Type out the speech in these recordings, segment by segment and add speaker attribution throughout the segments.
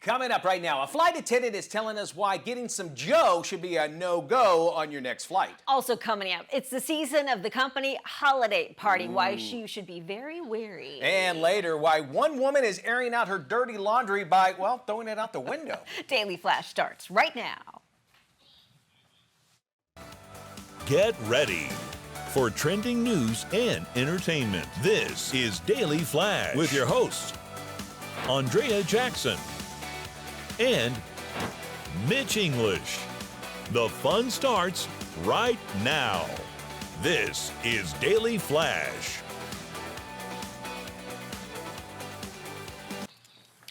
Speaker 1: Coming up right now, a flight attendant is telling us why getting some Joe should be a no-go on your next flight.
Speaker 2: Also coming up, it's the season of the company holiday party, why you should be very wary.
Speaker 1: And later, why one woman is airing out her dirty laundry by, well, throwing it out the window.
Speaker 2: Daily Flash starts right now.
Speaker 3: Get ready for trending news and entertainment. This is Daily Flash with your hosts, Andrea Jackson and Mitch English. The fun starts right now. This is Daily Flash.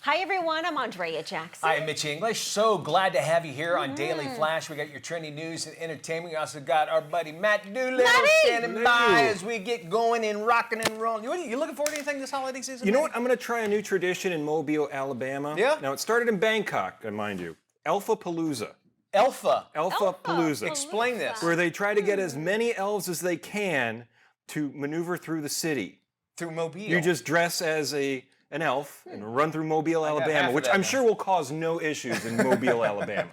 Speaker 2: Hi everyone, I'm Andrea Jackson.
Speaker 1: Hi, Mitch English. So glad to have you here on Daily Flash. We got your trending news and entertainment. We also got our buddy Matt Doolittle standing by as we get going and rocking and rolling. You looking forward to anything this holiday season?
Speaker 4: You know what? I'm going to try a new tradition in Mobile, Alabama.
Speaker 1: Yeah?
Speaker 4: Now, it started in Bangkok, mind you. Elfa-palooza.
Speaker 1: Elfa-palooza. Explain this.
Speaker 4: Where they try to get as many elves as they can to maneuver through the city.
Speaker 1: Through Mobile.
Speaker 4: You just dress as an elf and run through Mobile, Alabama, which I'm sure will cause no issues in Mobile, Alabama.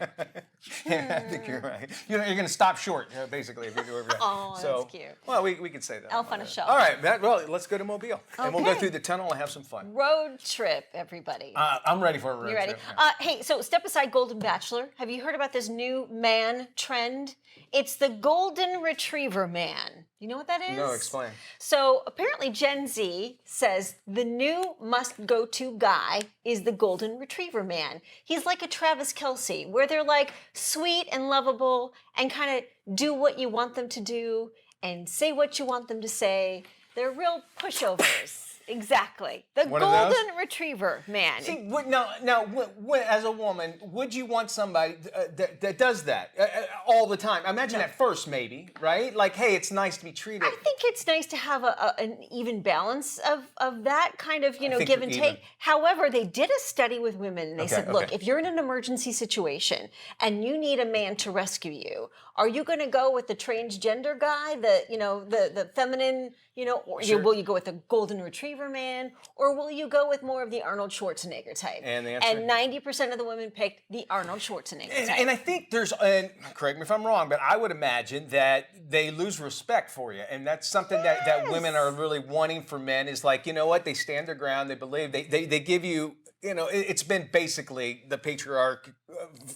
Speaker 1: Yeah, I think you're right. You're going to stop short, basically, if you do it right.
Speaker 2: Oh,
Speaker 1: so,
Speaker 2: that's cute.
Speaker 1: Well, we can say that.
Speaker 2: Elf on a shelf.
Speaker 1: All right, Matt, well, let's go to Mobile. And we'll go through the tunnel and have some fun.
Speaker 2: Road trip, everybody.
Speaker 1: I'm ready for a road
Speaker 2: You ready?
Speaker 1: trip. Yeah.
Speaker 2: Hey, so step aside Golden Bachelor. Have you heard about this new man trend? It's the Golden Retriever Man. You know what that is?
Speaker 1: No, explain.
Speaker 2: So apparently Gen Z says the new must-go-to guy is the Golden Retriever Man. He's like a Travis Kelce, where they're like sweet and lovable and kind of do what you want them to do and say what you want them to say. They're real pushovers. Exactly. The Golden Retriever Man.
Speaker 1: See, as a woman, would you want somebody that does that all the time? I imagine at first, maybe, right? Like, hey, it's nice to be treated.
Speaker 2: I think it's nice to have an even balance of that kind of, give and take. However, they did a study with women and they said, look, if you're in an emergency situation and you need a man to rescue you, are you going to go with the transgender guy, the feminine, or will you go with the Golden Retriever Man, or will you go with more of the Arnold Schwarzenegger type?
Speaker 1: And the answer?
Speaker 2: And 90% of the women picked the Arnold Schwarzenegger type.
Speaker 1: And I think and correct me if I'm wrong, but I would imagine that they lose respect for you. And that's something that women are really wanting for men is like, you know what, they stand their ground, they believe, they give you, it's been basically the patriarch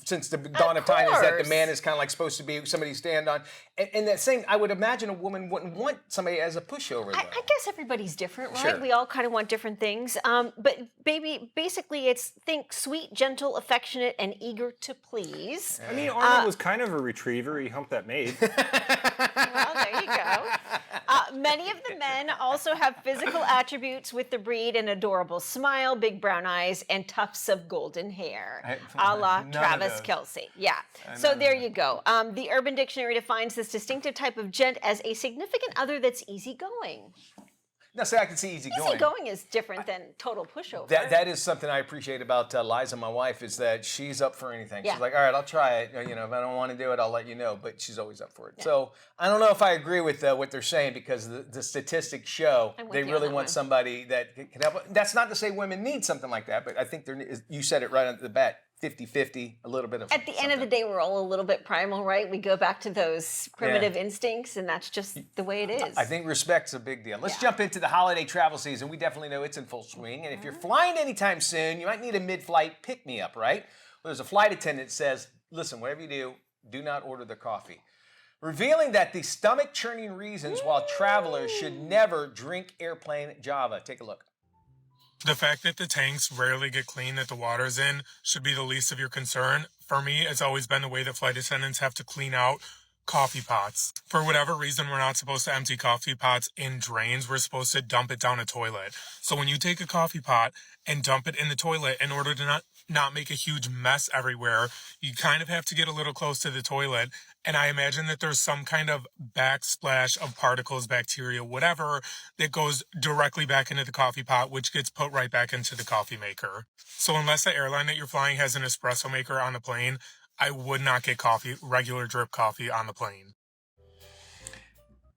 Speaker 1: since the dawn of time is that the man is kind of like supposed to be somebody you stand on. And that same, I would imagine a woman wouldn't want somebody as a pushover, though.
Speaker 2: I guess everybody's different, right?
Speaker 1: Sure.
Speaker 2: We all kind of want different things. But baby, basically it's think sweet, gentle, affectionate, and eager to please.
Speaker 4: I mean, Arnold was kind of a retriever. He humped that maid.
Speaker 2: Well, there you go. Many of the men also have physical attributes with the breed: an adorable smile, big brown eyes, and tufts of golden hair, a la Travis Kelce. Yeah. So there you go. The Urban Dictionary defines this distinctive type of gent as a significant other that's easygoing.
Speaker 1: Now, say I can see easygoing.
Speaker 2: Easygoing is different than total pushover.
Speaker 1: That is something I appreciate about Liza, my wife, is that she's up for anything.
Speaker 2: Yeah.
Speaker 1: She's like, all right, I'll try it. If I don't want to do it, I'll let you know. But she's always up for it. Yeah. So I don't know if I agree with what they're saying because the statistics show they really want somebody that can help. That's not to say women need something like that, but I think you said it right at the bat. 50-50, a little bit of
Speaker 2: At the end of the day, we're all a little bit primal, right? We go back to those primitive instincts, and that's just the way it is.
Speaker 1: I think respect's a big deal. Let's jump into the holiday travel season. We definitely know it's in full swing, and if you're flying anytime soon, you might need a mid-flight pick-me-up, right? Well, there's a flight attendant that says, listen, whatever you do not order the coffee. Revealing that the stomach-churning reasons why travelers should never drink airplane Java. Take a look.
Speaker 5: The fact that the tanks rarely get cleaned that the water's in should be the least of your concern. For me, it's always been the way that flight attendants have to clean out coffee pots. For whatever reason, we're not supposed to empty coffee pots in drains. We're supposed to dump it down a toilet. So when you take a coffee pot and dump it in the toilet, in order to not make a huge mess everywhere, you kind of have to get a little close to the toilet. And I imagine that there's some kind of backsplash of particles, bacteria, whatever, that goes directly back into the coffee pot, which gets put right back into the coffee maker. So unless the airline that you're flying has an espresso maker on the plane, I would not get regular drip coffee on the plane.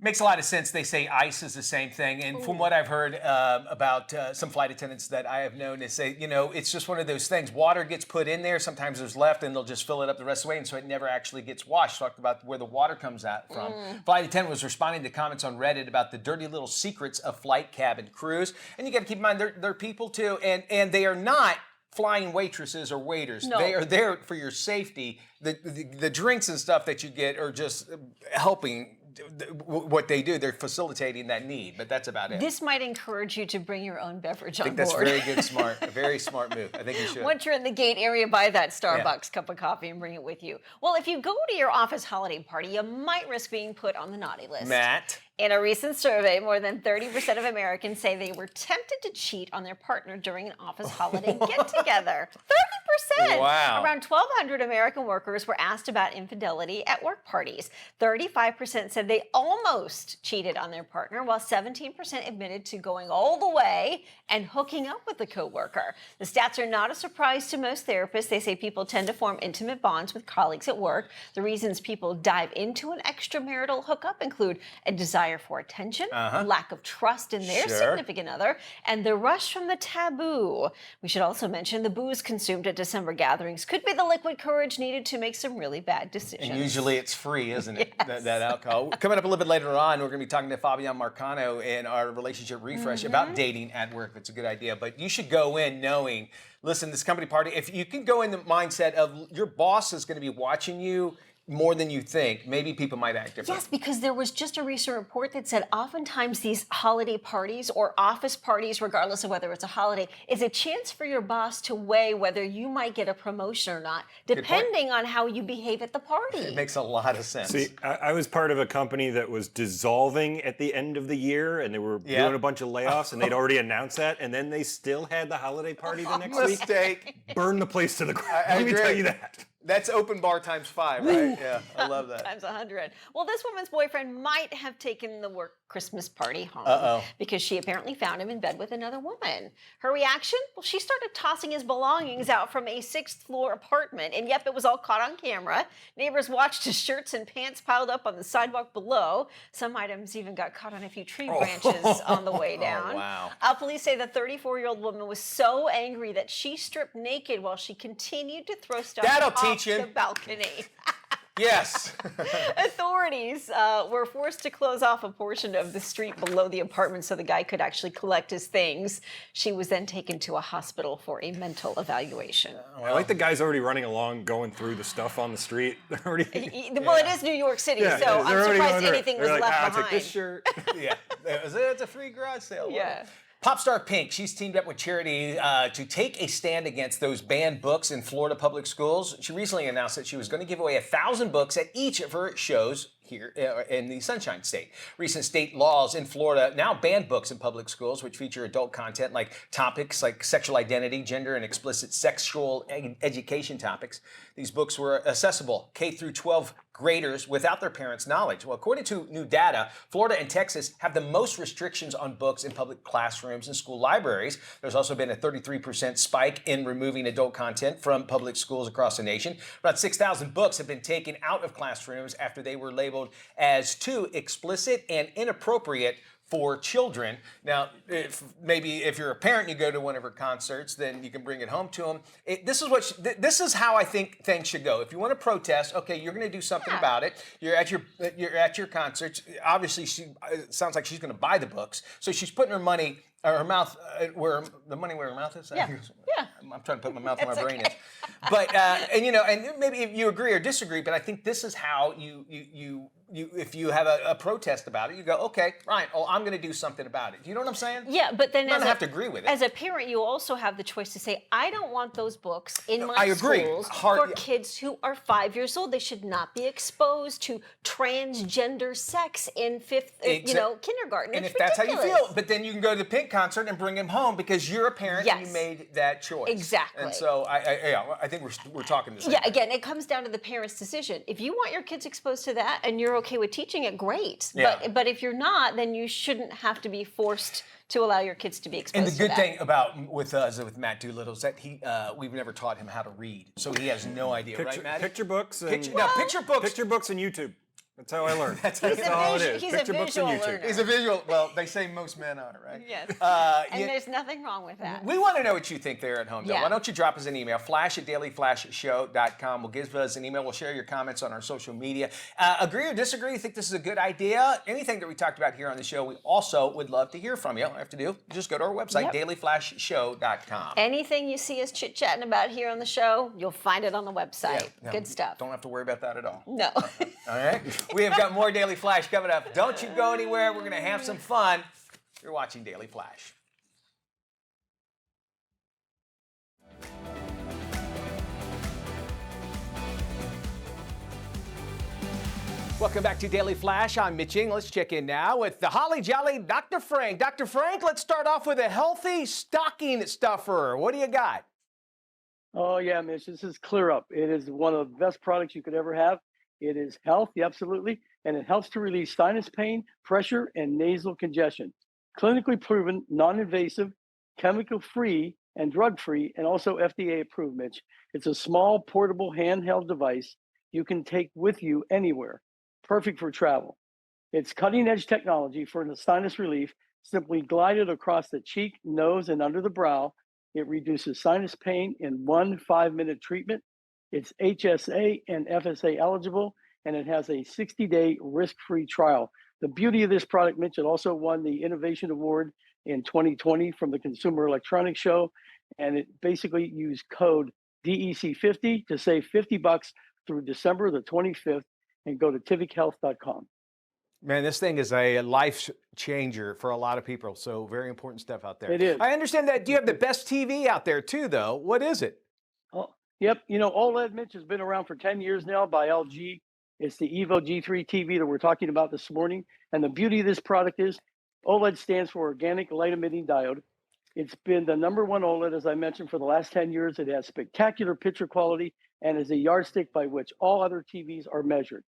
Speaker 1: Makes a lot of sense. They say ice is the same thing. And from what I've heard about some flight attendants that I have known, they say, it's just one of those things. Water gets put in there. Sometimes there's left and they'll just fill it up the rest of the way. And so it never actually gets washed. Talked about where the water comes out from. Flight attendant was responding to comments on Reddit about the dirty little secrets of flight cabin crews. And you got to keep in mind, they're people too. And they are not flying waitresses or waiters.
Speaker 2: No.
Speaker 1: They are there for your safety. The drinks and stuff that you get are just helping what they do. They're facilitating that need, but that's about it.
Speaker 2: This might encourage you to bring your own beverage on board.
Speaker 1: I think that's very good, smart, a very smart move. I think you should.
Speaker 2: Once you're in the gate area, buy that Starbucks cup of coffee and bring it with you. Well, if you go to your office holiday party, you might risk being put on the naughty list.
Speaker 1: Matt?
Speaker 2: In a recent survey, more than 30% of Americans say they were tempted to cheat on their partner during an office holiday get-together. 30%!
Speaker 1: Wow.
Speaker 2: Around 1,200 American workers were asked about infidelity at work parties. 35% said they almost cheated on their partner, while 17% admitted to going all the way and hooking up with a coworker. The stats are not a surprise to most therapists. They say people tend to form intimate bonds with colleagues at work. The reasons people dive into an extramarital hookup include a desire for attention, lack of trust in their significant other, and the rush from the taboo. We should also mention the booze consumed at December gatherings could be the liquid courage needed to make some really bad decisions.
Speaker 1: And usually it's free, isn't it?
Speaker 2: Yes.
Speaker 1: That alcohol. Coming up a little bit later on, we're going to be talking to Fabian Marcano in our relationship refresh about dating at work. That's a good idea. But you should go in knowing, listen, this company party, if you can go in the mindset of your boss is going to be watching you more than you think, maybe people might act different.
Speaker 2: Yes, because there was just a recent report that said oftentimes these holiday parties or office parties, regardless of whether it's a holiday, is a chance for your boss to weigh whether you might get a promotion or not, depending on how you behave at the party.
Speaker 1: It makes a lot of sense.
Speaker 4: See, I was part of a company that was dissolving at the end of the year, and they were doing a bunch of layoffs, and they'd already announced that, and then they still had the holiday party the next week.
Speaker 1: Mistake.
Speaker 4: Burn the place to the ground.
Speaker 1: I
Speaker 4: Let me
Speaker 1: agree.
Speaker 4: tell you that.
Speaker 1: That's open bar times 5, right? Yeah, I love that.
Speaker 2: Times 100. Well, this woman's boyfriend might have taken the work Christmas party home because she apparently found him in bed with another woman. Her reaction? Well, she started tossing his belongings out from a 6th-floor apartment, and yep, it was all caught on camera. Neighbors watched his shirts and pants piled up on the sidewalk below. Some items even got caught on a few tree branches on the way down.
Speaker 1: Oh, wow.
Speaker 2: Police say the 34-year-old woman was so angry that she stripped naked while she continued to throw stuff off the balcony.
Speaker 1: Yes.
Speaker 2: Authorities were forced to close off a portion of the street below the apartment so the guy could actually collect his things. She was then taken to a hospital for a mental evaluation.
Speaker 4: I like the guys already running along, going through the stuff on the street. They're already.
Speaker 2: Well, it is New York City, so I'm surprised anything was left behind.
Speaker 4: Take this shirt.
Speaker 1: Yeah. It's a free garage sale.
Speaker 2: Yeah.
Speaker 1: Pop star Pink, she's teamed up with charity to take a stand against those banned books in Florida public schools. She recently announced that she was going to give away 1,000 books at each of her shows here in the Sunshine State. Recent state laws in Florida now ban books in public schools which feature adult content like topics like sexual identity, gender, and explicit sexual education topics. These books were accessible K through 12 graders without their parents' knowledge. Well, according to new data, Florida and Texas have the most restrictions on books in public classrooms and school libraries. There's also been a 33% spike in removing adult content from public schools across the nation. About 6,000 books have been taken out of classrooms after they were labeled as too explicit and inappropriate for children. Now, if you're a parent, you go to one of her concerts, then you can bring it home to them. This is how I think things should go. If you want to protest, okay, you're going to do something about it. You're at your concerts. Obviously, it sounds like she's going to buy the books, so she's putting her money. Her mouth, where her mouth is.
Speaker 2: Yeah.
Speaker 1: I'm trying to put my mouth where my brain is. But and maybe if you agree or disagree, but I think this is how you if you have a protest about it, you go, okay, right. Oh, I'm going to do something about it. You know what I'm saying?
Speaker 2: Yeah, but then
Speaker 1: you don't have to agree with it.
Speaker 2: As a parent, you also have the choice to say, I don't want those books in my schools for kids who are 5 years old. They should not be exposed to transgender sex in kindergarten.
Speaker 1: And
Speaker 2: it's
Speaker 1: if that's how you
Speaker 2: ridiculous.
Speaker 1: feel, but then you can go to the Pink concert and bring him home because you're a parent and you made that choice.
Speaker 2: Exactly.
Speaker 1: And so I think we're talking the same.
Speaker 2: Yeah, again, it comes down to the parent's decision. If you want your kids exposed to that and you're okay with teaching it, great.
Speaker 1: Yeah.
Speaker 2: But if you're not, then you shouldn't have to be forced to allow your kids to be exposed to that.
Speaker 1: And the good thing about with Matt Doolittle is that we've never taught him how to read, so he has no idea, right, Matt?
Speaker 4: Picture books and
Speaker 1: picture books.
Speaker 4: Picture books and YouTube. That's how I learned.
Speaker 1: That's
Speaker 2: He's
Speaker 4: all it is.
Speaker 2: He's a
Speaker 4: Picture books on
Speaker 2: visual
Speaker 4: YouTube.
Speaker 2: learner.
Speaker 1: He's a visual. Well, they say most men are, right?
Speaker 2: Yes. And
Speaker 1: Yeah,
Speaker 2: there's nothing wrong with that.
Speaker 1: we want to know what you think there at home, though.
Speaker 2: Yeah.
Speaker 1: Why don't you drop us an email, flash@dailyflashshow.com. We'll give us an email. We'll share your comments on our social media. Agree or disagree? You think this is a good idea? Anything that we talked about here on the show, we also would love to hear from you. All you have to do, just go to our website, dailyflashshow.com.
Speaker 2: Anything you see us chit-chatting about here on the show, you'll find it on the website.
Speaker 1: Yeah,
Speaker 2: Good stuff.
Speaker 1: Don't have to worry about that at all.
Speaker 2: No.
Speaker 1: All right? We have got more Daily Flash coming up. Don't you go anywhere. We're going to have some fun. You're watching Daily Flash. Welcome back to Daily Flash. I'm Mitch. Let's check in now with the Holly Jolly Dr. Frank. Dr. Frank, let's start off with a healthy stocking stuffer. What do you got?
Speaker 6: Oh, yeah, Mitch, this is Clear Up. It is one of the best products you could ever have. It is healthy, absolutely, and it helps to relieve sinus pain, pressure, and nasal congestion. Clinically proven, non-invasive, chemical-free, and drug-free, and also FDA approved, Mitch. It's a small, portable, handheld device you can take with you anywhere. Perfect for travel. It's cutting-edge technology for sinus relief. Simply glide it across the cheek, nose, and under the brow. It reduces sinus pain in 1 5-minute treatment. It's HSA and FSA eligible, and it has a 60-day risk-free trial. The beauty of this product, Mitch, it also won the Innovation Award in 2020 from the Consumer Electronics Show, and it basically used code DEC50 to save $50 through December the 25th, and go to tivichealth.com.
Speaker 1: Man, this thing is a life changer for a lot of people, so very important stuff out there.
Speaker 6: It is.
Speaker 1: I understand that. Do you have the best TV out there, too, though? What is it?
Speaker 6: Oh, yep. You know, OLED, Mitch, has been around for 10 years now by LG. It's the Evo G3 TV that we're talking about this morning. And the beauty of this product is OLED stands for Organic Light Emitting Diode. It's been the #1 OLED, as I mentioned, for the last 10 years. It has spectacular picture quality and is a yardstick by which all other TVs are measured.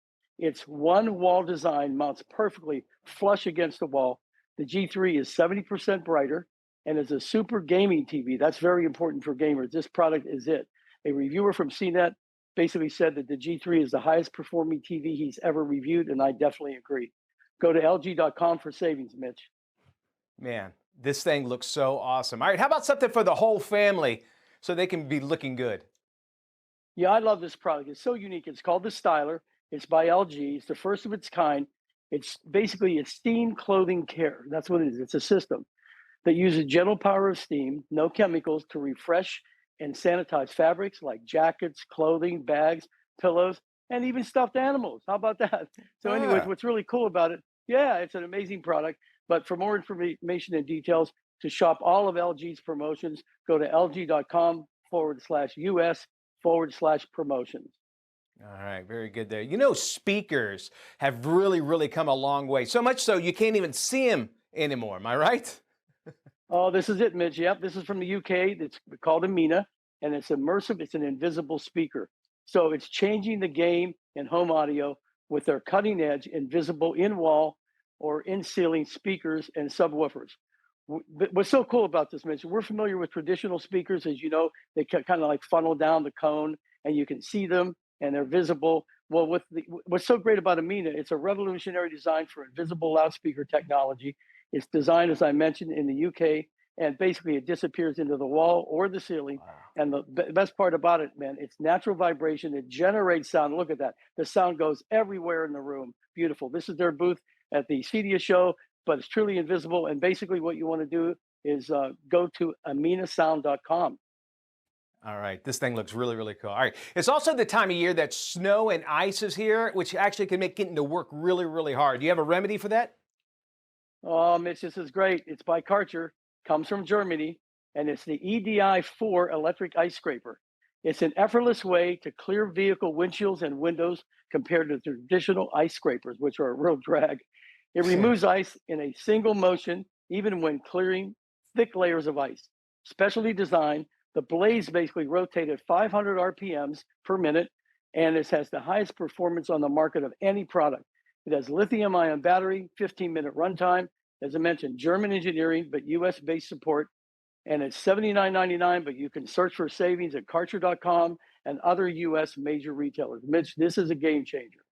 Speaker 6: Its one wall design mounts perfectly flush against the wall. The G3 is 70% brighter and is a super gaming TV. That's very important for gamers. This product is it. A reviewer from CNET basically said that the G3 is the highest performing TV he's ever reviewed, and I definitely agree. Go to LG.com for savings, Mitch.
Speaker 1: Man, this thing looks so awesome. All right, how about something for the whole family so they can be looking good?
Speaker 6: Yeah, I love this product. It's so unique. It's called the Styler. It's by LG. It's the first of its kind. It's basically a steam clothing care. That's what it is. It's a system that uses gentle power of steam, no chemicals, to refresh and sanitize fabrics like jackets, clothing, bags, pillows, and even stuffed animals. How about that? So anyways, what's really cool about it, yeah, it's an amazing product. But for more information and details, to shop all of LG's promotions, go to lg.com/US/promotions.
Speaker 1: All right, very good there. You know, speakers have really come a long way. So much so you can't even see them anymore. Am I right?
Speaker 6: Oh, this is it, Mitch. Yep, this is from the UK. It's called Amina, and it's immersive. It's an invisible speaker. So it's changing the game in home audio with their cutting edge, invisible in-wall or in-ceiling speakers and subwoofers. What's so cool about this, Mitch, we're familiar with traditional speakers. As you know, they kind of like funnel down the cone and you can see them and they're visible. Well, what's so great about Amina, it's a revolutionary design for invisible loudspeaker technology. It's designed, as I mentioned, in the UK, and basically it disappears into the wall or the ceiling. Wow. And the best part about it, man, it's natural vibration. It generates sound. Look at that. The sound goes everywhere in the room. Beautiful. This is their booth at the CEDIA show, but it's truly invisible. And basically what you want to do is go to aminasound.com.
Speaker 1: All right, this thing looks really cool. All right, it's also the time of year that snow and ice is here, which actually can make getting to work really hard. Do you have a remedy for that?
Speaker 6: Oh, Mitch, this is great. It's by Karcher, comes from Germany, and it's the EDI4 electric ice scraper. It's an effortless way to clear vehicle windshields and windows compared to traditional ice scrapers, which are a real drag. It removes ice in a single motion, even when clearing thick layers of ice. Specially designed, the blades basically rotate at 500 RPMs per minute, and it has the highest performance on the market of any product. It has lithium-ion battery, 15-minute runtime. As I mentioned, German engineering, but US-based support. And it's $79.99, but you can search for savings at Karcher.com and other US major retailers. Mitch, this is a game changer.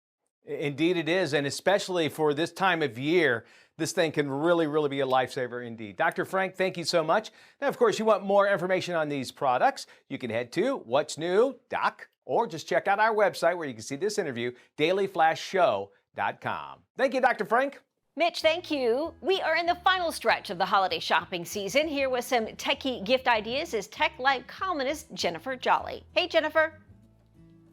Speaker 1: Indeed it is, and especially for this time of year, this thing can really, really be a lifesaver indeed. Dr. Frank, thank you so much. Now, of course, you want more information on these products, you can head to What's New, Doc, or just check out our website where you can see this interview, dailyflashshow.com. Thank you, Dr. Frank.
Speaker 2: Mitch, thank you. We are in the final stretch of the holiday shopping season. Here with some techie gift ideas is Tech Life columnist Jennifer Jolly. Hey, Jennifer.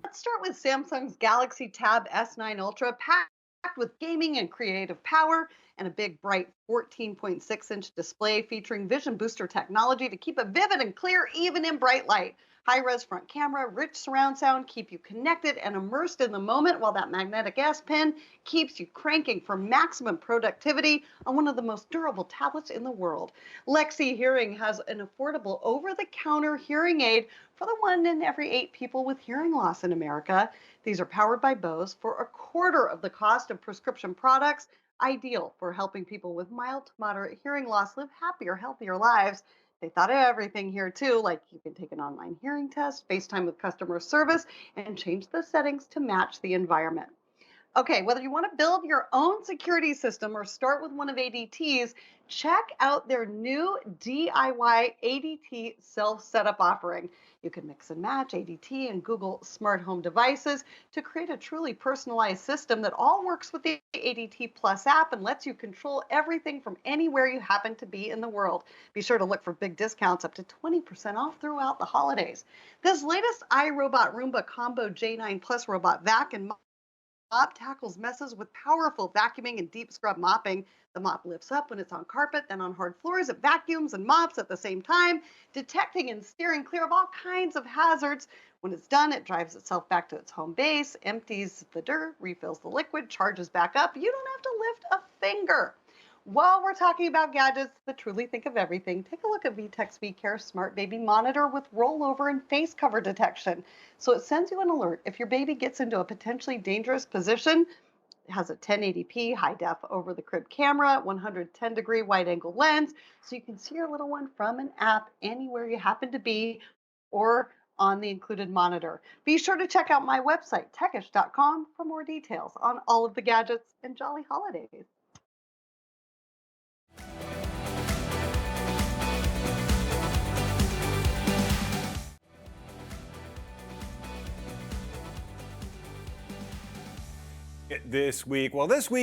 Speaker 7: Let's start with Samsung's Galaxy Tab S9 Ultra, packed with gaming and creative power and a big, bright 14.6-inch display featuring Vision Booster technology to keep it vivid and clear even in bright light. High-res front camera, rich surround sound keep you connected and immersed in the moment, while that magnetic S Pen keeps you cranking for maximum productivity on one of the most durable tablets in the world. Lexi Hearing has an affordable over-the-counter hearing aid for the 1 in every 8 people with hearing loss in America. These are powered by Bose for a quarter of the cost of prescription products, ideal for helping people with mild to moderate hearing loss live happier, healthier lives. They thought of everything here too, like you can take an online hearing test, FaceTime with customer service, and change the settings to match the environment. Okay, whether you want to build your own security system or start with one of ADT's, check out their new DIY ADT self-setup offering. You can mix and match ADT and Google smart home devices to create a truly personalized system that all works with the ADT Plus app and lets you control everything from anywhere you happen to be in the world. Be sure to look for big discounts up to 20% off throughout the holidays. This latest iRobot Roomba Combo J9 Plus Robot Vac and Mop tackles messes with powerful vacuuming and deep scrub mopping. The mop lifts up when it's on carpet, then on hard floors it vacuums and mops at the same time, detecting and steering clear of all kinds of hazards. When it's done, it drives itself back to its home base, empties the dirt, refills the liquid, charges back up. You don't have to lift a finger. While we're talking about gadgets that truly think of everything, take a look at VTech's VCare Smart Baby Monitor with rollover and face cover detection. So it sends you an alert if your baby gets into a potentially dangerous position. It has a 1080p high-def over-the-crib camera, 110-degree wide-angle lens, so you can see your little one from an app anywhere you happen to be or on the included monitor. Be sure to check out my website, techish.com, for more details on all of the gadgets and jolly holidays.
Speaker 4: This week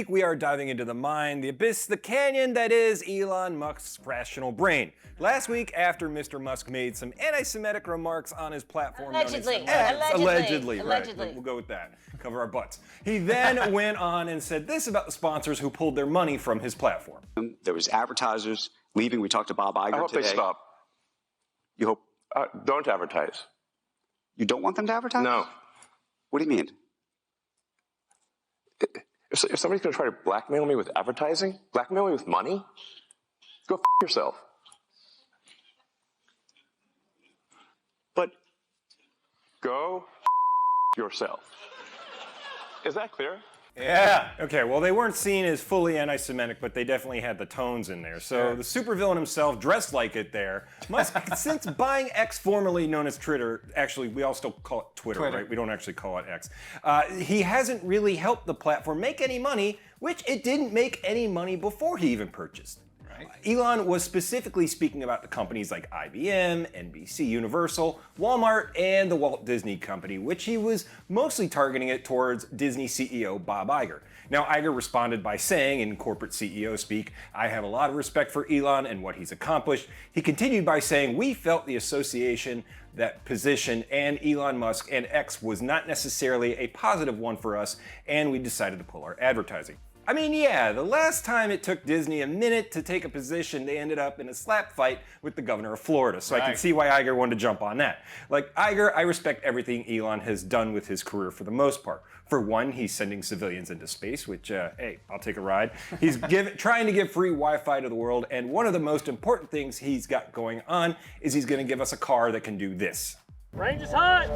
Speaker 4: we are diving into the mind, the abyss, the canyon that is Elon Musk's rational brain. Last week, after Mr. Musk made some anti-Semitic remarks on his platform,
Speaker 2: Allegedly.
Speaker 4: Right? We'll go with that. Cover our butts. He then went on and said this about the sponsors who pulled their money from his platform.
Speaker 8: There was advertisers leaving. We talked to Bob Iger today.
Speaker 9: I hope they stop.
Speaker 8: You hope?
Speaker 9: Don't advertise.
Speaker 8: You don't want them to advertise?
Speaker 9: No.
Speaker 8: What do you mean?
Speaker 9: If somebody's going to try to blackmail me with advertising, blackmail me with money, go yourself.
Speaker 8: But
Speaker 9: go yourself. Is that clear?
Speaker 4: Yeah. Okay, well, they weren't seen as fully anti-Semitic, but they definitely had the tones in there. So the supervillain himself dressed like it there. Musk, since buying X, formerly known as Twitter, actually, we all still call it Twitter, right? We don't actually call it X. He hasn't really helped the platform make any money, which it didn't make any money before he even purchased. Elon was specifically speaking about the companies like IBM, NBC Universal, Walmart, and the Walt Disney Company, which he was mostly targeting it towards Disney CEO Bob Iger. Now, Iger responded by saying, in corporate CEO speak, "I have a lot of respect for Elon and what he's accomplished." He continued by saying, "We felt the association, that position, and Elon Musk and X was not necessarily a positive one for us, and we decided to pull our advertising." I mean, yeah, the last time it took Disney a minute to take a position, they ended up in a slap fight with the governor of Florida. So I can see why Iger wanted to jump on that. Like Iger, I respect everything Elon has done with his career for the most part. For one, he's sending civilians into space, which, hey, I'll take a ride. He's trying to give free Wi-Fi to the world, and one of the most important things he's got going on is he's going to give us a car that can do this.
Speaker 10: Range is hot!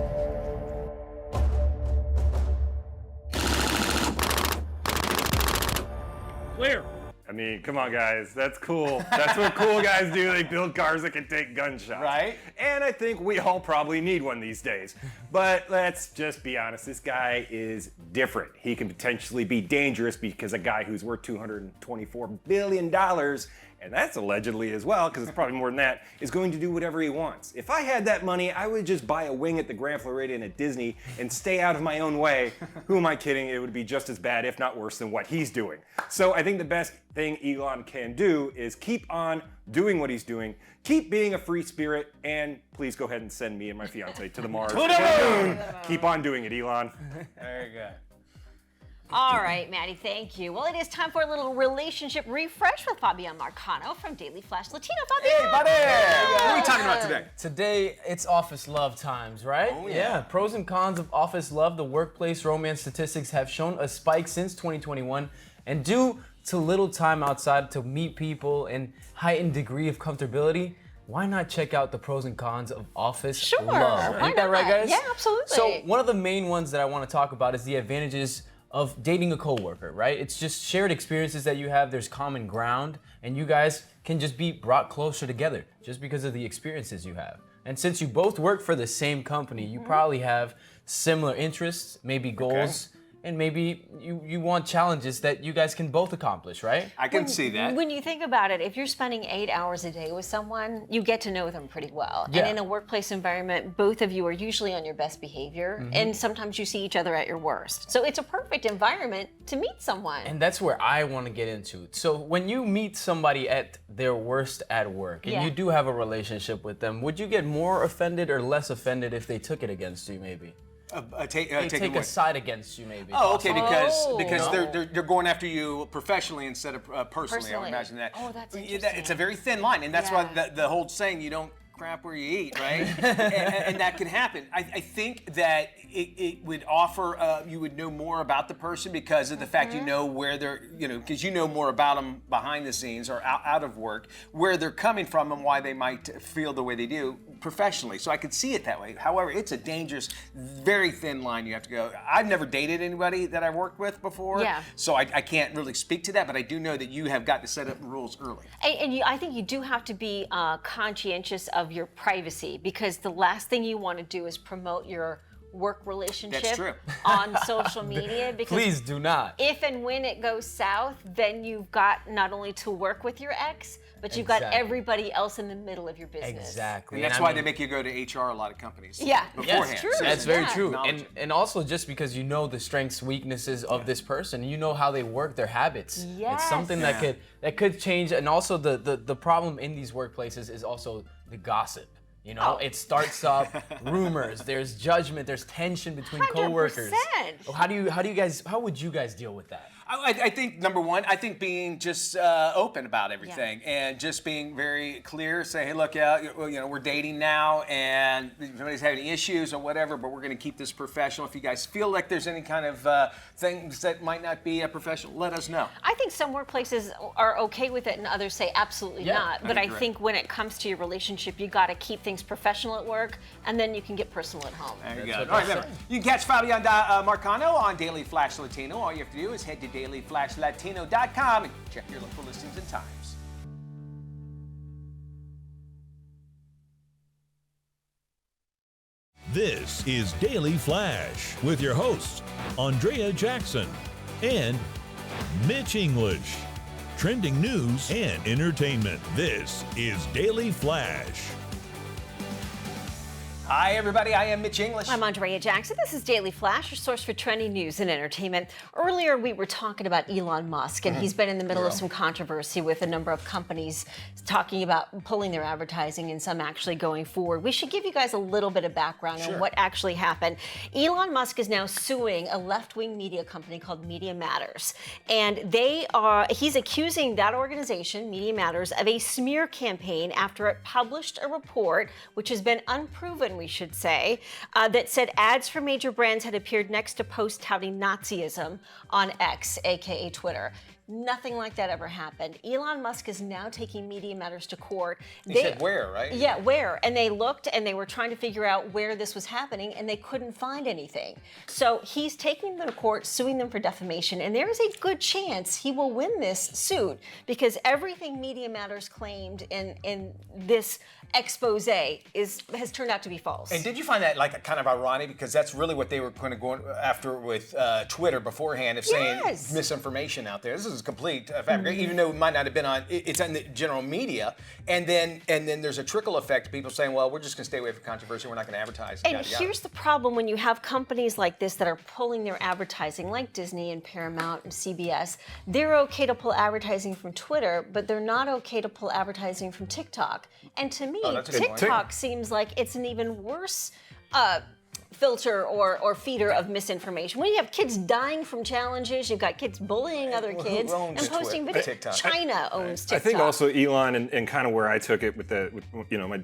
Speaker 10: Clear.
Speaker 4: I mean, come on, guys. That's cool. That's what cool guys do. They build cars that can take gunshots.
Speaker 1: Right.
Speaker 4: And I think we all probably need one these days. But let's just be honest. This guy is different. He can potentially be dangerous because a guy who's worth $224 billion, and that's allegedly as well, because it's probably more than that, is going to do whatever he wants. If I had that money, I would just buy a wing at the Grand Floridian at Disney and stay out of my own way. Who am I kidding? It would be just as bad, if not worse, than what he's doing. So I think the best thing Elon can do is keep on doing what he's doing, keep being a free spirit, and please go ahead and send me and my fiance to the Mars. To the moon! Keep on doing it, Elon.
Speaker 1: Very good.
Speaker 2: All right, Maddie, thank you. Well, it is time for a little relationship refresh with Fabian Marcano from Daily Flash Latino. Fabian!
Speaker 1: Hey, buddy! What are we talking about today?
Speaker 10: Today, it's office love times, right?
Speaker 1: Oh, yeah.
Speaker 10: Pros and cons of office love. The workplace romance statistics have shown a spike since 2021, and due to little time outside to meet people and heightened degree of comfortability, why not check out the pros and cons of office love?
Speaker 2: Why
Speaker 10: Ain't that right,
Speaker 2: not?
Speaker 10: guys?
Speaker 2: Yeah, absolutely.
Speaker 10: So one of the main ones that I want to talk about is the advantages of dating a coworker, right? It's just shared experiences that you have, there's common ground, and you guys can just be brought closer together just because of the experiences you have. And since you both work for the same company, you probably have similar interests, maybe goals, and maybe you want challenges that you guys can both accomplish, right?
Speaker 1: I can see that.
Speaker 2: When you think about it, if you're spending 8 hours a day with someone, you get to know them pretty well.
Speaker 10: Yeah.
Speaker 2: And in a workplace environment, both of you are usually on your best behavior, and sometimes you see each other at your worst. So it's a perfect environment to meet someone.
Speaker 10: And that's where I want to get into it. So when you meet somebody at their worst at work, and you do have a relationship with them, would you get more offended or less offended if they took it against you, maybe?
Speaker 1: Take
Speaker 10: Take a side against you, maybe.
Speaker 1: Oh, okay, because
Speaker 2: Oh.
Speaker 1: they're going after you professionally instead of personally. I would
Speaker 2: Personally.
Speaker 1: imagine that.
Speaker 2: Oh, that's
Speaker 1: It's
Speaker 2: interesting.
Speaker 1: a very thin line, and that's why
Speaker 2: Yeah.
Speaker 1: the whole saying, you don't crap where you eat, right? and that can happen. I think that it would offer, you would know more about the person because of the fact you know where they're, because you know more about them behind the scenes or out of work, where they're coming from and why they might feel the way they do professionally. So I could see it that way. However, it's a dangerous, very thin line you have to go. I've never dated anybody that I've worked with before, so I can't really speak to that, but I do know that you have got to set up rules early.
Speaker 2: And I think you do have to be conscientious of your privacy, because the last thing you want to do is promote your work relationship
Speaker 1: That's true.
Speaker 2: on social media, because
Speaker 10: Please do not.
Speaker 2: if and when it goes south, then you've got not only to work with your ex, but you've got
Speaker 10: Exactly.
Speaker 2: everybody else in the middle of your business.
Speaker 10: Exactly.
Speaker 1: And that's
Speaker 10: I
Speaker 1: why
Speaker 10: mean,
Speaker 1: they make you go to HR, a lot of companies.
Speaker 2: Yeah.
Speaker 1: Beforehand.
Speaker 2: That's true.
Speaker 1: So
Speaker 10: That's very
Speaker 2: Yeah.
Speaker 10: true.
Speaker 1: Knowledge.
Speaker 10: And also just because you know the strengths, weaknesses of this person, you know how they work, their habits. It's something
Speaker 2: Yes.
Speaker 10: that could change. And also the problem in these workplaces is also the gossip. It starts up rumors. There's judgment. There's tension between
Speaker 2: 100%.
Speaker 10: coworkers. How would you guys deal with that?
Speaker 1: I think number one, I think being just open about everything and just being very clear. Say, hey, look, we're dating now, and if anybody's having any issues or whatever, but we're going to keep this professional. If you guys feel like there's any kind of things that might not be a professional, let us know.
Speaker 2: I think some workplaces are okay with it and others say absolutely not. But I think when it comes to your relationship, you got to keep things professional at work, and then you can get personal at home.
Speaker 1: There you go. All right, remember, you can catch Fabian Marcano on Daily Flash Latino. All you have to do is head to dailyflashlatino.com and check your local listings and times.
Speaker 3: This is Daily Flash with your hosts, Andrea Jackson and Mitch English. Trending news and entertainment. This is Daily Flash.
Speaker 1: Hi, everybody. I am Mitch English.
Speaker 2: I'm Andrea Jackson. This is Daily Flash, your source for trending news and entertainment. Earlier, we were talking about Elon Musk, and he's been in the middle of some controversy with a number of companies talking about pulling their advertising and some actually going forward. We should give you guys a little bit of background on what actually happened. Elon Musk is now suing a left-wing media company called Media Matters, and he's accusing that organization, Media Matters, of a smear campaign after it published a report, which has been unproven, we should say, that said ads for major brands had appeared next to posts touting Nazism on X, aka Twitter. Nothing like that ever happened. Elon Musk is now taking Media Matters to court.
Speaker 1: He said where, right?
Speaker 2: Yeah, where. And they looked and they were trying to figure out where this was happening and they couldn't find anything. So he's taking them to court, suing them for defamation. And there is a good chance he will win this suit because everything Media Matters claimed in this expose has turned out to be false.
Speaker 1: And did you find that like kind of ironic because that's really what they were kind of going after with Twitter beforehand of saying misinformation out there. This is complete fabrication, even though it might not have been on. It's on the general media, and then there's a trickle effect. People saying, "Well, we're just going to stay away from controversy. We're not going to advertise."
Speaker 2: And here's the problem: when you have companies like this that are pulling their advertising, like Disney and Paramount and CBS, they're okay to pull advertising from Twitter, but they're not okay to pull advertising from TikTok. And to me, TikTok seems like it's an even worse filter or feeder of misinformation. When you have kids dying from challenges, you've got kids bullying other kids and posting videos. China owns TikTok.
Speaker 4: I think also Elon and kind of where I took it with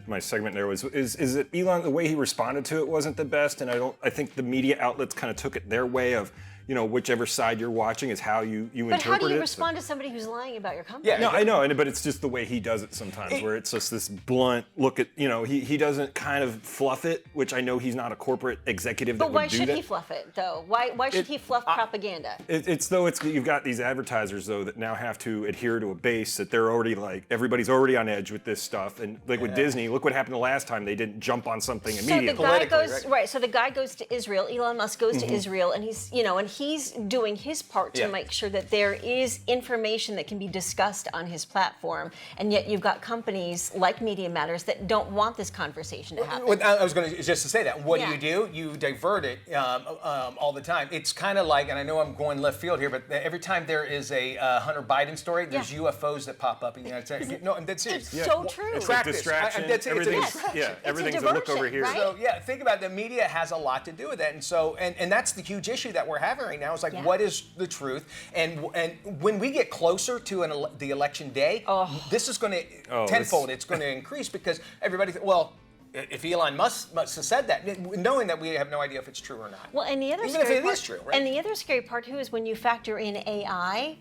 Speaker 4: my segment there is that Elon, the way he responded to it wasn't the best, and I think the media outlets kind of took it their way of, whichever side you're watching is how you interpret it.
Speaker 2: But how do you respond to somebody who's lying about your company?
Speaker 4: Yeah, no, I know, but it's just the way he does it sometimes, where it's just this blunt look at, he doesn't kind of fluff it, which I know he's not a corporate executive that would do that.
Speaker 2: But why should he fluff it, though? Why should he fluff propaganda?
Speaker 4: You've got these advertisers, though, that now have to adhere to a base that they're already everybody's already on edge with this stuff. And with Disney, look what happened the last time. They didn't jump on something immediately.
Speaker 2: So the guy goes, right, so the guy goes to Israel, Elon Musk goes to Israel, and he's doing his part to make sure that there is information that can be discussed on his platform, and yet you've got companies like Media Matters that don't want this conversation to happen.
Speaker 1: I was going to just to say that. What do? You divert it all the time. It's kind of like, and I know I'm going left field here, but every time there is a Hunter Biden story, there's UFOs that pop up in the United States. No, I'm dead serious.
Speaker 2: It's so true.
Speaker 4: It's like distraction.
Speaker 1: I'm dead serious.
Speaker 4: Everything's a look over here.
Speaker 2: Right?
Speaker 1: So think about it. The media has a lot to do with that, and so and that's the huge issue that we're having right now. Is like, what is the truth? And when we get closer to the election day, this is going to tenfold. It's going to increase because everybody. If Elon Musk have said that, knowing that we have no idea if it's true or not.
Speaker 2: Well, and the other
Speaker 1: even if it is true, right?
Speaker 2: And the other scary part too is when you factor in AI.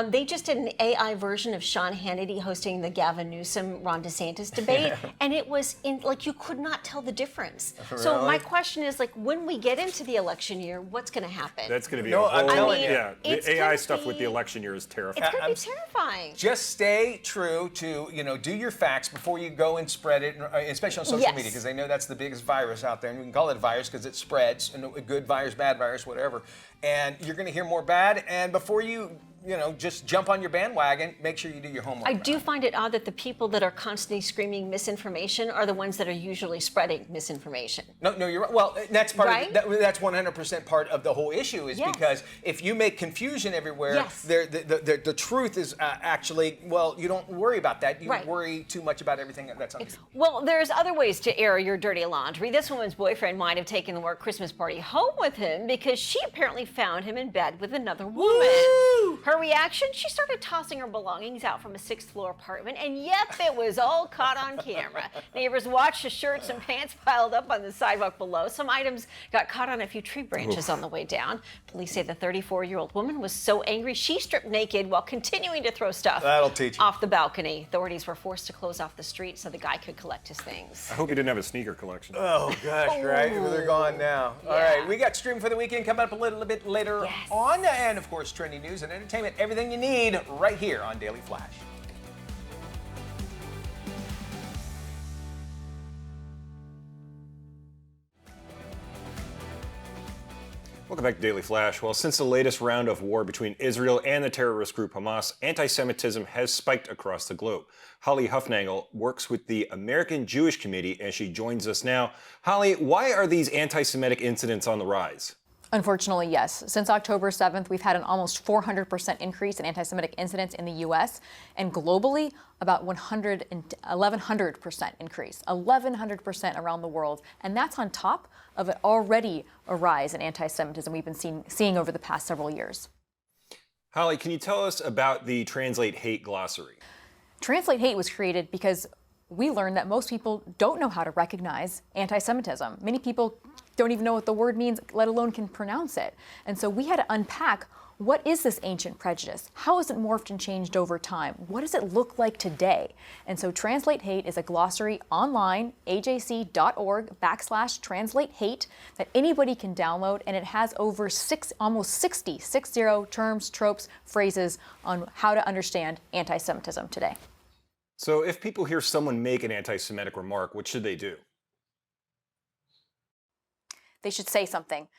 Speaker 2: They just did an AI version of Sean Hannity hosting the Gavin Newsom-Ron DeSantis debate, and it was you could not tell the difference.
Speaker 1: Really?
Speaker 2: So my question is, when we get into the election year, what's going to happen?
Speaker 4: That's going to be
Speaker 2: the
Speaker 4: AI stuff with the election year is terrifying.
Speaker 2: It's going to be terrifying.
Speaker 1: Just stay true to, do your facts before you go and spread it, especially on social media, because they know that's the biggest virus out there, and we can call it a virus because it spreads, and a good virus, bad virus, whatever. And you're going to hear more bad, and before you just jump on your bandwagon, make sure you do your homework.
Speaker 2: I do find it odd that the people that are constantly screaming misinformation are the ones that are usually spreading misinformation.
Speaker 1: No, you're right. Well, that's part of that's 100% part of the whole issue is because if you make confusion everywhere, the truth is actually, you don't worry about that. You worry too much about everything that's on the
Speaker 2: Well, there's other ways to air your dirty laundry. This woman's boyfriend might have taken the work Christmas party home with him because she apparently found him in bed with another woman.
Speaker 1: Woo!
Speaker 2: Her reaction? She started tossing her belongings out from a 6th floor apartment, and yep, it was all caught on camera. Neighbors watched the shirts and pants piled up on the sidewalk below. Some items got caught on a few tree branches on the way down. Police say the 34-year-old woman was so angry she stripped naked while continuing to throw stuff off the balcony. Authorities were forced to close off the street so the guy could collect his things.
Speaker 4: I hope he didn't have a sneaker collection.
Speaker 1: Oh, gosh, right? They're gone now.
Speaker 2: Yeah.
Speaker 1: All right, we got Stream for the Weekend coming up a little bit later on. And, of course, trending news and entertainment. Everything you need right here on Daily Flash.
Speaker 4: Welcome back to Daily Flash. Well, since the latest round of war between Israel and the terrorist group Hamas, anti-Semitism has spiked across the globe. Holly Huffnagel works with the American Jewish Committee, and she joins us now. Holly, why are these anti-Semitic incidents on the rise?
Speaker 11: Unfortunately, yes. Since October 7th, we've had an almost 400% increase in anti-Semitic incidents in the U.S. and globally, about 1,100% increase, 1,100% around the world. And that's on top of it already a rise in anti-Semitism we've been seeing over the past several years.
Speaker 4: Holly, can you tell us about the Translate Hate glossary?
Speaker 11: Translate Hate was created because we learned that most people don't know how to recognize anti-Semitism. Many people don't even know what the word means, let alone can pronounce it. And so we had to unpack, what is this ancient prejudice? How has it morphed and changed over time? What does it look like today? And so Translate Hate is a glossary online, ajc.org/translate hate, that anybody can download, and it has over almost 60 terms, tropes, phrases on how to understand anti-Semitism today.
Speaker 4: So if people hear someone make an anti-Semitic remark, what should they do?
Speaker 11: They should say something.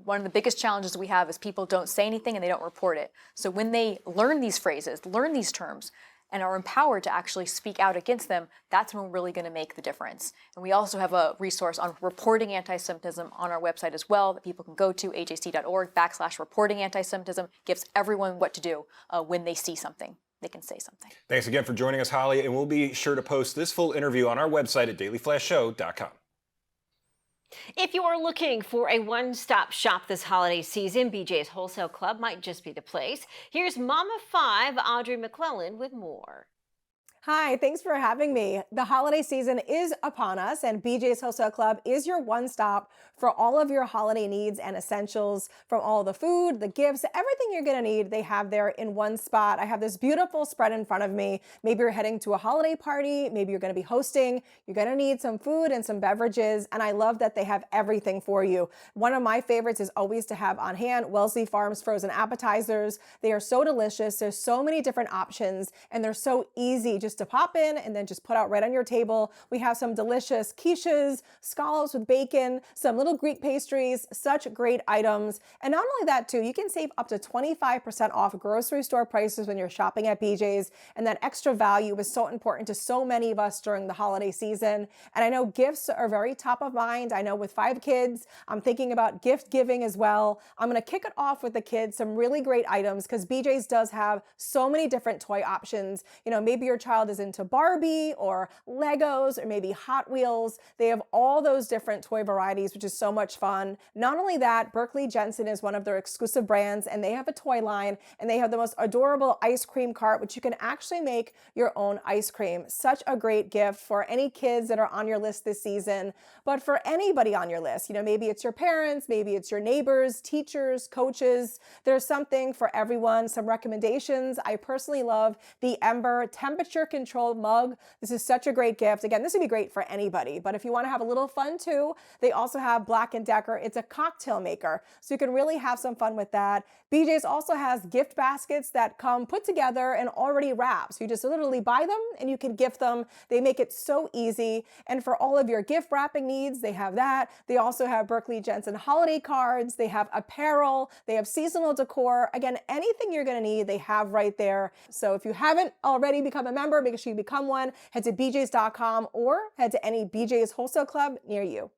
Speaker 11: One of the biggest challenges we have is people don't say anything and they don't report it. So when they learn these phrases, learn these terms, and are empowered to actually speak out against them, that's when we're really going to make the difference. And we also have a resource on reporting anti-Semitism on our website as well that people can go to, ajc.org/reporting anti-Semitism. Gives everyone what to do when they see something. They can say something.
Speaker 4: Thanks again for joining us, Holly, and we'll be sure to post this full interview on our website at dailyflashshow.com.
Speaker 2: If you are looking for a one-stop shop this holiday season, BJ's Wholesale Club might just be the place. Here's Mama 5, Audrey McClellan, with more.
Speaker 12: Hi, thanks for having me. The holiday season is upon us, and BJ's Wholesale Club is your one-stop for all of your holiday needs and essentials, from all the food, the gifts, everything you're gonna need, they have there in one spot. I have this beautiful spread in front of me. Maybe you're heading to a holiday party, maybe you're gonna be hosting, you're gonna need some food and some beverages, and I love that they have everything for you. One of my favorites is always to have on hand Wellesley Farms frozen appetizers. They are so delicious. There's so many different options, and they're so easy just to pop in and then just put out right on your table. We have some delicious quiches, scallops with bacon, some little Greek pastries, such great items. And not only that too, you can save up to 25% off grocery store prices when you're shopping at BJ's. And that extra value is so important to so many of us during the holiday season. And I know gifts are very top of mind. I know with 5 kids, I'm thinking about gift giving as well. I'm gonna kick it off with the kids, some really great items, because BJ's does have so many different toy options. You know, maybe your child is into Barbie or Legos or maybe Hot Wheels. They have all those different toy varieties, which is so much fun. Not only that, Berkley Jensen is one of their exclusive brands, and they have a toy line, and they have the most adorable ice cream cart, which you can actually make your own ice cream. Such a great gift for any kids that are on your list this season, but for anybody on your list. You know, maybe it's your parents, maybe it's your neighbors, teachers, coaches. There's something for everyone. Some recommendations. I personally love the Ember temperature controlled mug. This is such a great gift. Again, this would be great for anybody, but if you want to have a little fun too, they also have Black & Decker. It's a cocktail maker, so you can really have some fun with that. BJ's also has gift baskets that come put together and already wrapped. So you just literally buy them and you can gift them. They make it so easy. And for all of your gift wrapping needs, they have that. They also have Berkley Jensen holiday cards. They have apparel. They have seasonal decor. Again, anything you're going to need, they have right there. So if you haven't already become a member, make sure you become one. Head to bjs.com or head to any BJ's Wholesale Club near you.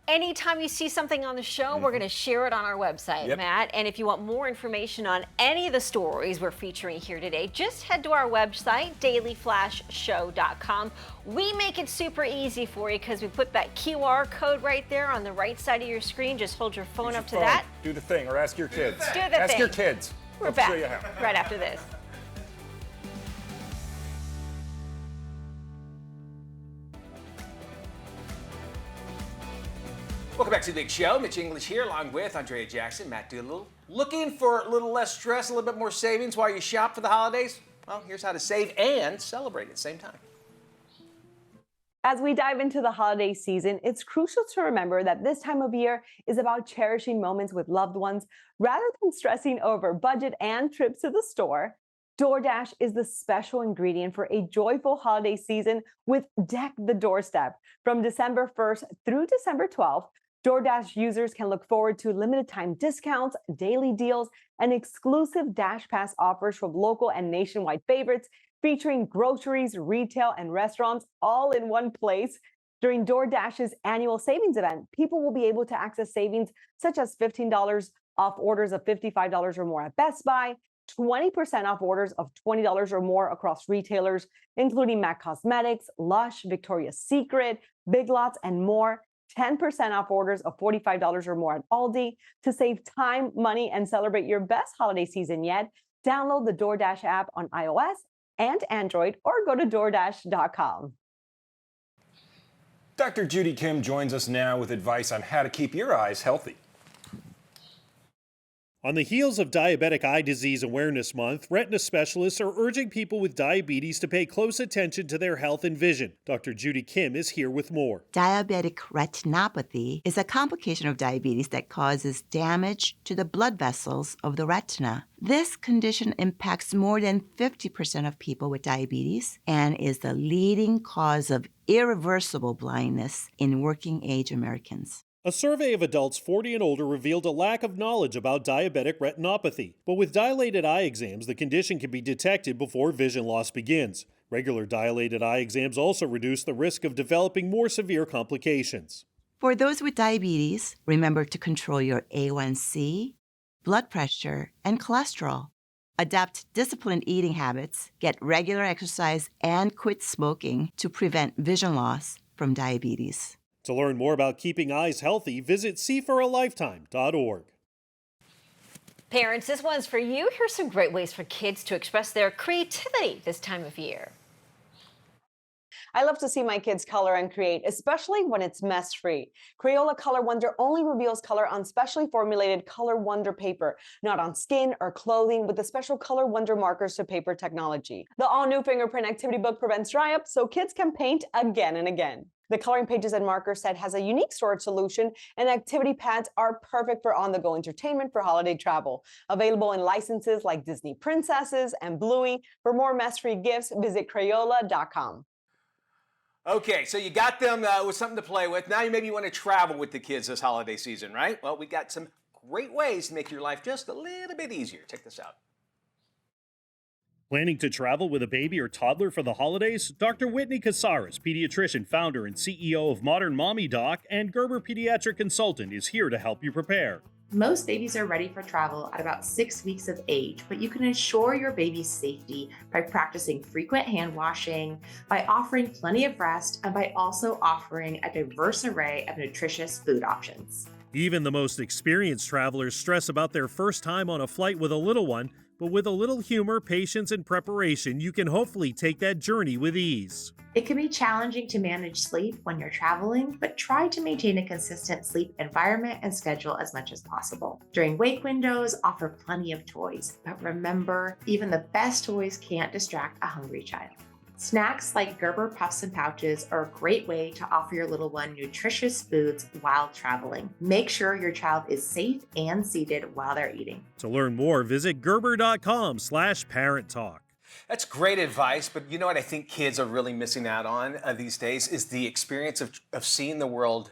Speaker 2: Anytime you see something on the show, we're going to share it on our website, Matt. And if you want more information on any of the stories we're featuring here today, just head to our website, dailyflashshow.com. We make it super easy for you because we put that QR code right there on the right side of your screen. Just hold your phone up to that.
Speaker 4: Do the thing, or ask your kids.
Speaker 2: Do the
Speaker 4: ask
Speaker 2: thing.
Speaker 4: your kids.
Speaker 2: We're back right after this.
Speaker 1: Welcome back to the big show. Mitch English here, along with Andrea Jackson, Matt Doolittle. Looking for a little less stress, a little bit more savings while you shop for the holidays? Well, here's how to save and celebrate at the same time.
Speaker 13: As we dive into the holiday season, it's crucial to remember that this time of year is about cherishing moments with loved ones rather than stressing over budget and trips to the store. DoorDash is the special ingredient for a joyful holiday season with Deck the Doorstep. From December 1st through December 12th, DoorDash users can look forward to limited time discounts, daily deals, and exclusive Dash Pass offers from local and nationwide favorites, featuring groceries, retail, and restaurants all in one place. During DoorDash's annual savings event, people will be able to access savings such as $15 off orders of $55 or more at Best Buy, 20% off orders of $20 or more across retailers, including MAC Cosmetics, Lush, Victoria's Secret, Big Lots, and more. 10% off orders of $45 or more at Aldi. To save time, money, and celebrate your best holiday season yet, Download the DoorDash app on iOS and Android or go to DoorDash.com.
Speaker 4: Dr. Judy Kim joins us now with advice on how to keep your eyes healthy.
Speaker 14: On the heels of Diabetic Eye Disease Awareness Month, retina specialists are urging people with diabetes to pay close attention to their health and vision. Dr. Judy Kim is here with more.
Speaker 15: Diabetic retinopathy is a complication of diabetes that causes damage to the blood vessels of the retina. This condition impacts more than 50% of people with diabetes and is the leading cause of irreversible blindness in working-age Americans.
Speaker 14: A survey of adults 40 and older revealed a lack of knowledge about diabetic retinopathy. But with dilated eye exams, the condition can be detected before vision loss begins. Regular dilated eye exams also reduce the risk of developing more severe complications.
Speaker 15: For those with diabetes, remember to control your A1C, blood pressure, and cholesterol. Adopt disciplined eating habits, get regular exercise, and quit smoking to prevent vision loss from diabetes.
Speaker 14: To learn more about keeping eyes healthy, visit seeforalifetime.org.
Speaker 2: Parents, this one's for you. Here's some great ways for kids to express their creativity this time of year.
Speaker 13: I love to see my kids color and create, especially when it's mess-free. Crayola Color Wonder only reveals color on specially formulated Color Wonder paper, not on skin or clothing, with the special Color Wonder markers to paper technology. The all-new fingerprint activity book prevents dry up, so kids can paint again and again. The coloring pages and marker set has a unique storage solution, and activity pads are perfect for on-the-go entertainment for holiday travel. Available in licenses like Disney Princesses and Bluey. For more mess-free gifts, visit Crayola.com.
Speaker 1: Okay, so you got them with something to play with. Now maybe you want to travel with the kids this holiday season, right? Well, we got some great ways to make your life just a little bit easier. Check this out.
Speaker 14: Planning to travel with a baby or toddler for the holidays? Dr. Whitney Casares, pediatrician, founder, and CEO of Modern Mommy Doc, and Gerber Pediatric Consultant, is here to help you prepare.
Speaker 16: Most babies are ready for travel at about 6 weeks of age, but you can ensure your baby's safety by practicing frequent hand washing, by offering plenty of rest, and by also offering a diverse array of nutritious food options.
Speaker 14: Even the most experienced travelers stress about their first time on a flight with a little one, but with a little humor, patience, and preparation, you can hopefully take that journey with ease.
Speaker 16: It can be challenging to manage sleep when you're traveling, but try to maintain a consistent sleep environment and schedule as much as possible. During wake windows, offer plenty of toys, but remember, even the best toys can't distract a hungry child. Snacks like Gerber Puffs and Pouches are a great way to offer your little one nutritious foods while traveling. Make sure your child is safe and seated while they're eating.
Speaker 14: To learn more, visit Gerber.com/Parent Talk.
Speaker 1: That's great advice, but you know what I think kids are really missing out on these days is the experience of seeing the world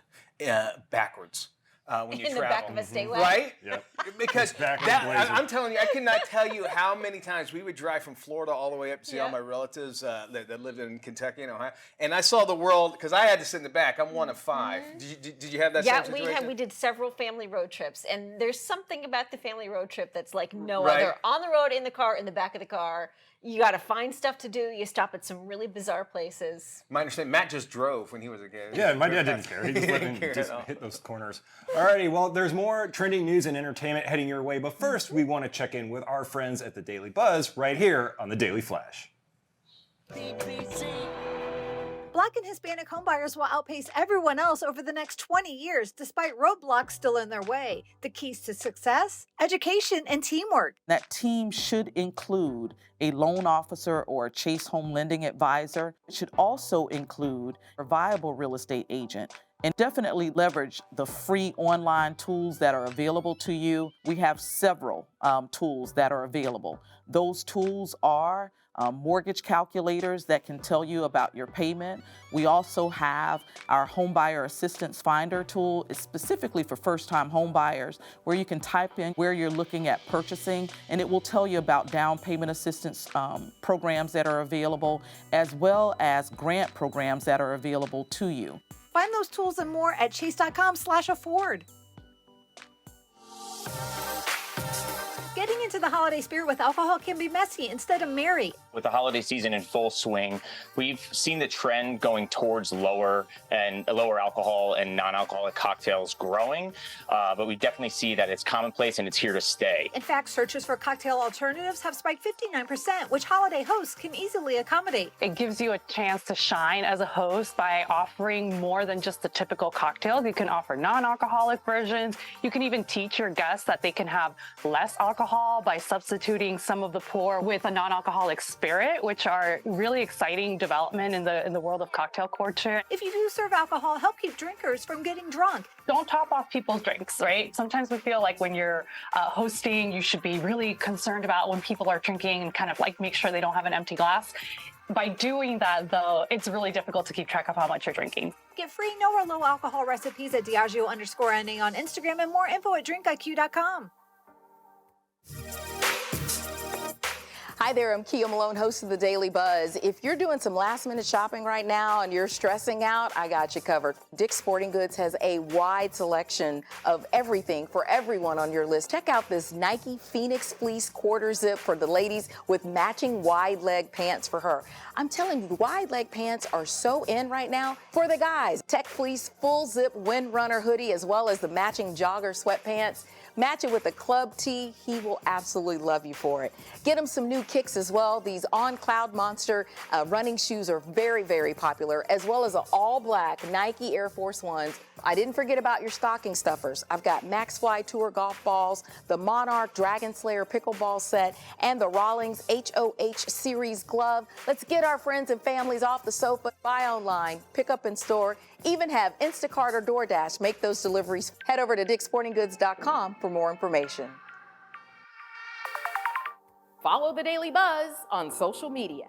Speaker 1: backwards. When you
Speaker 2: in
Speaker 1: travel.
Speaker 2: the back of a stay wagon.
Speaker 1: Right?
Speaker 4: Yep.
Speaker 1: Because I'm telling you, I cannot tell you how many times we would drive from Florida all the way up to see all my relatives that lived in Kentucky and Ohio. And I saw the world, because I had to sit in the back. I'm one of five. Did you have that same situation?
Speaker 2: Yeah, we did several family road trips. And there's something about the family road trip that's like no other. On the road, in the car, in the back of the car. You got to find stuff to do. You stop at some really bizarre places.
Speaker 1: My understanding, Matt just drove when he was a kid.
Speaker 4: Yeah, my dad didn't care. He just let him just hit those corners. Alrighty, well, there's more trending news and entertainment heading your way, but first we want to check in with our friends at the Daily Buzz right here on the Daily Flash.
Speaker 17: Black and Hispanic homebuyers will outpace everyone else over the next 20 years, despite roadblocks still in their way. The keys to success? Education and teamwork.
Speaker 18: That team should include a loan officer or a Chase Home Lending advisor. It should also include a viable real estate agent. And definitely leverage the free online tools that are available to you. We have several tools that are available. Those tools are mortgage calculators that can tell you about your payment. We also have our Homebuyer Assistance Finder tool. It's specifically for first-time home buyers, where you can type in where you're looking at purchasing, and it will tell you about down payment assistance programs that are available, as well as grant programs that are available to you.
Speaker 17: Find those tools and more at chase.com/afford. Getting into the holiday spirit with alcohol can be messy instead of merry.
Speaker 19: With the holiday season in full swing, we've seen the trend going towards lower alcohol and non-alcoholic cocktails growing, but we definitely see that it's commonplace and it's here to stay.
Speaker 17: In fact, searches for cocktail alternatives have spiked 59%, which holiday hosts can easily accommodate.
Speaker 20: It gives you a chance to shine as a host by offering more than just the typical cocktails. You can offer non-alcoholic versions. You can even teach your guests that they can have less alcohol by substituting some of the pour with a non-alcoholic spirit, which are really exciting development in the world of cocktail culture.
Speaker 17: If you do serve alcohol, help keep drinkers from getting drunk.
Speaker 20: Don't top off people's drinks, right? Sometimes we feel like when you're hosting, you should be really concerned about when people are drinking and kind of like make sure they don't have an empty glass. By doing that, though, it's really difficult to keep track of how much you're drinking.
Speaker 17: Get free no or low alcohol recipes at Diageo_NA on Instagram and more info at drinkiq.com.
Speaker 21: Hi there, I'm Kia Malone, host of the Daily Buzz. If you're doing some last-minute shopping right now and you're stressing out, I got you covered. Dick's Sporting Goods has a wide selection of everything for everyone on your list. Check out this Nike Phoenix Fleece quarter zip for the ladies with matching wide leg pants for her. I'm telling you, wide leg pants are so in right now. For the guys, Tech Fleece full zip Windrunner hoodie as well as the matching jogger sweatpants. Match it with a club tee. He will absolutely love you for it. Get him some new kicks as well. These On Cloud Monster running shoes are very, very popular, as well as an all-black Nike Air Force Ones. I didn't forget about your stocking stuffers. I've got Max Fly Tour golf balls, the Monarch Dragon Slayer pickleball set, and the Rawlings HOH Series glove. Let's get our friends and families off the sofa. Buy online, pick up in store, even have Instacart or DoorDash make those deliveries. Head over to dicksportinggoods.com for more information. Follow the Daily Buzz on social media.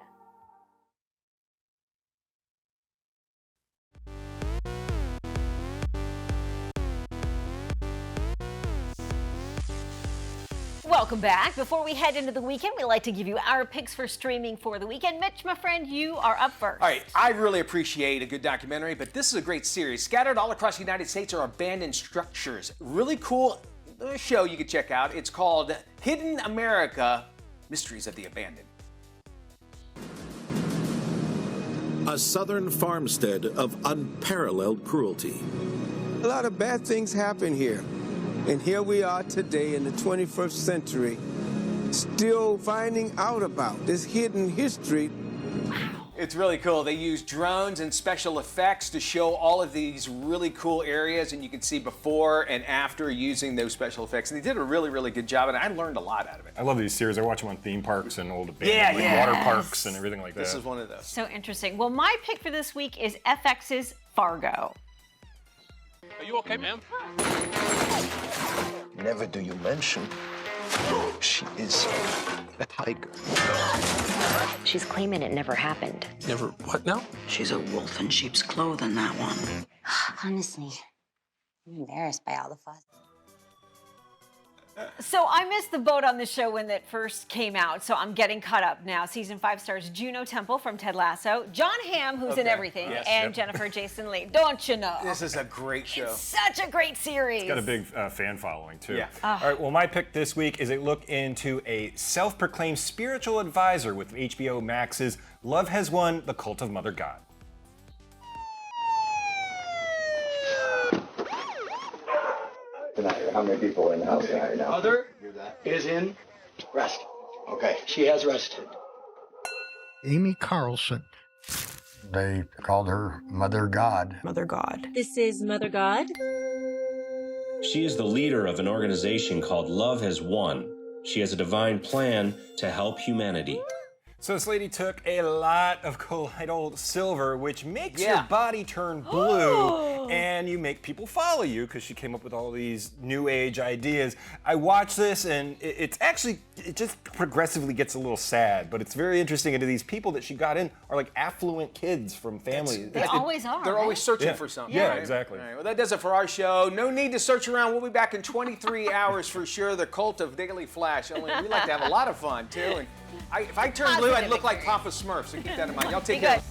Speaker 2: Welcome back. Before we head into the weekend, we like to give you our picks for streaming for the weekend. Mitch, my friend, you are up first.
Speaker 1: All right, I really appreciate a good documentary, but this is a great series. Scattered all across the United States are abandoned structures. Really cool show you can check out. It's called Hidden America, Mysteries of the Abandoned.
Speaker 22: A southern farmstead of unparalleled cruelty.
Speaker 23: A lot of bad things happen here. And here we are today in the 21st century, still finding out about this hidden history.
Speaker 1: It's really cool. They use drones and special effects to show all of these really cool areas, and you can see before and after using those special effects. And they did a really, really good job, and I learned a lot out of it.
Speaker 4: I love these series. I watch them on theme parks and old abandoned water parks and everything like that.
Speaker 1: This is one of those.
Speaker 2: So interesting. Well, my pick for this week is FX's Fargo.
Speaker 24: Are you okay, ma'am?
Speaker 25: Never do you mention she is a tiger.
Speaker 26: She's claiming it never happened.
Speaker 24: Never what now?
Speaker 27: She's a wolf in sheep's clothing, that one.
Speaker 26: Honestly, I'm embarrassed by all the fuss.
Speaker 2: So I missed the boat on the show when it first came out, so I'm getting caught up now. Season 5 stars Juno Temple from Ted Lasso, John Hamm, who's in everything, and Jennifer Jason Leigh. Don't you know?
Speaker 1: This is a great show.
Speaker 2: It's such a great series.
Speaker 4: It's got a big fan following, too.
Speaker 1: Yeah.
Speaker 4: All right, well, my pick this week is a look into a self-proclaimed spiritual advisor with HBO Max's Love Has Won, The Cult of Mother God.
Speaker 28: How many people are in the house tonight now?
Speaker 29: Mother is in rest. Okay, she has rested.
Speaker 30: Amy Carlson. They called her Mother God.
Speaker 31: Mother God.
Speaker 32: This is Mother God.
Speaker 33: She is the leader of an organization called Love Has Won. She has a divine plan to help humanity.
Speaker 4: So this lady took a lot of colloidal silver, which makes your body turn blue, and you make people follow you because she came up with all these new age ideas. I watched this, and it just progressively gets a little sad, but it's very interesting. And these people that she got in are like affluent kids from families.
Speaker 2: They always are.
Speaker 1: They're always searching for something.
Speaker 4: Yeah,
Speaker 1: right?
Speaker 4: exactly.
Speaker 1: All right, well, that does it for our show. No need to search around. We'll be back in 23 hours for sure. The Cult of Daily Flash. Only we like to have a lot of fun, too. And if I turn blue, I'd look like Papa Smurf, so keep that in mind. Y'all take care.